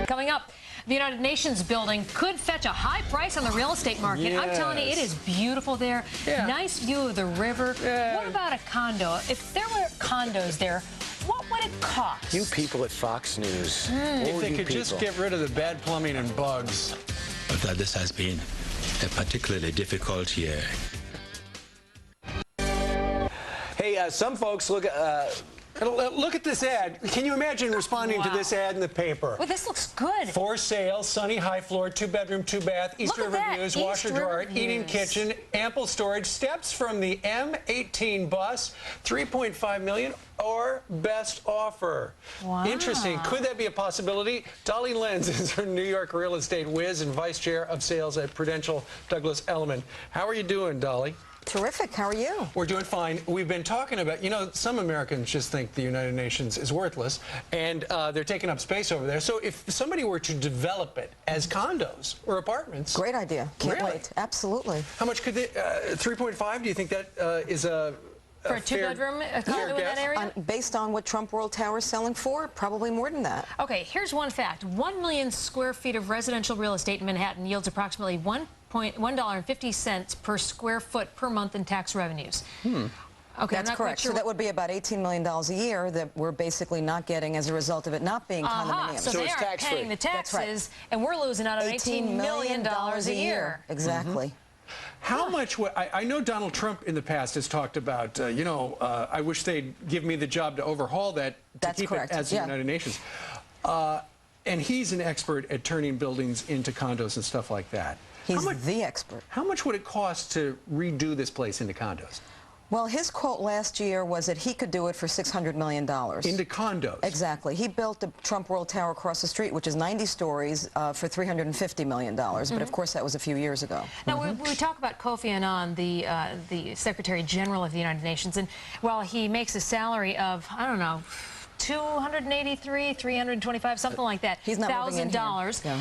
Coming up, the United Nations building could fetch a high price on the real estate market. Yes. I'm telling you, it is beautiful there. Yeah. Nice view of the river. Yeah. What about a condo? If there were condos there, what would it cost? You people at Fox News. If they could just get rid of the bad plumbing and bugs. That this has been a particularly difficult year. Hey, some folks look Look at this ad. Can you imagine responding to this ad in the paper? Well, this looks good. For sale, sunny high floor, 2-bedroom, 2-bath, East Look at River that. views, East washer River drawer, views. eating kitchen, ample storage, steps from the M18 bus, $3.5 million, or best offer. Wow. Interesting. Could that be a possibility? Dolly Lenz is her New York real estate whiz and vice chair of sales at Prudential Douglas Elliman. How are you doing, Dolly? Terrific. How are you? We're doing fine. We've been talking about, you know, some Americans just think the United Nations is worthless, and they're taking up space over there. So if somebody were to develop it as condos or apartments... Great idea. Can't Really? wait. Absolutely. How much could they... 3.5? Do you think that is a... For a two-bedroom condo in that area? Based on what Trump World Tower is selling for, probably more than that. Okay, here's one fact. 1 million square feet of residential real estate in Manhattan yields approximately $1.50 per square foot per month in tax revenues. Okay, That's correct. Sure so that would be about $18 million a year that we're basically not getting as a result of it not being condominiums. So they aren't paying the taxes, and we're losing out on $18 million a year. Exactly. How much... I know Donald Trump in the past has talked about, you know, I wish they'd give me the job to overhaul that, to keep it as the United Nations. And he's an expert at turning buildings into condos and stuff like that. He's the expert. How much would it cost to redo this place into condos? Well, his quote last year was that he could do it for $600 million. Into condos? Exactly. He built the Trump World Tower across the street, which is 90 stories, for $350 million. But, of course, that was a few years ago. Now, we talk about Kofi Annan, the Secretary General of the United Nations, and while he makes a salary of, I don't know, 283, 325, something like that. He's not $1,000. Yeah.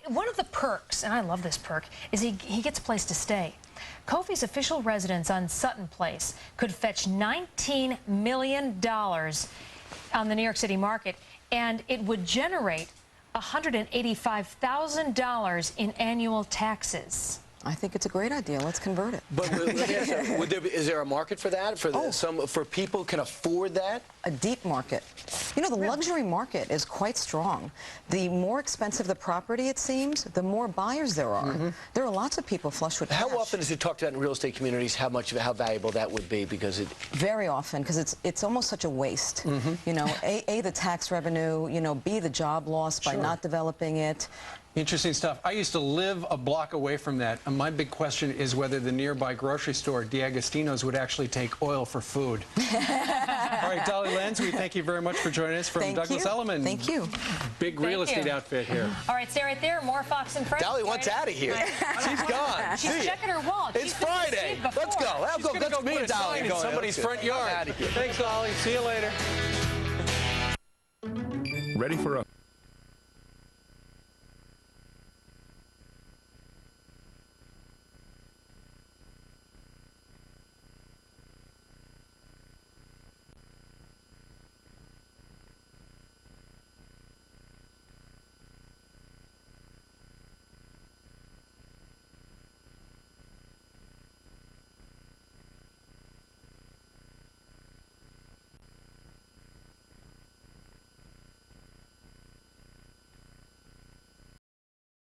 One of the perks, and I love this perk, is he gets a place to stay. Kofi's official residence on Sutton Place could fetch $19 million on the New York City market, and it would generate $185,000 in annual taxes. I think it's a great idea. Let's convert it. But is there a market for that? For people who can afford that? A deep market. You know, the luxury market is quite strong. The more expensive the property, it seems, the more buyers there are. There are lots of people flush with cash. How often is it talked about in real estate communities how valuable that would be? Because it... Very often, because it's almost such a waste. You know, A, the tax revenue, you know, B, the job loss by not developing it. Interesting stuff. I used to live a block away from that, and my big question is whether the nearby grocery store, D'Agostino's, would actually take oil for food. All right, Dolly Lenz, we thank you very much for joining us from Douglas Elliman. Thank you. Big real estate outfit here. All right, stay right there. More Fox and Friends. Dolly wants out of here. She's gone. She's checking her wallet. It's Friday. Let's go. Let's go. Me and Dolly in somebody's front yard. Thanks, Dolly. See you later. Ready for a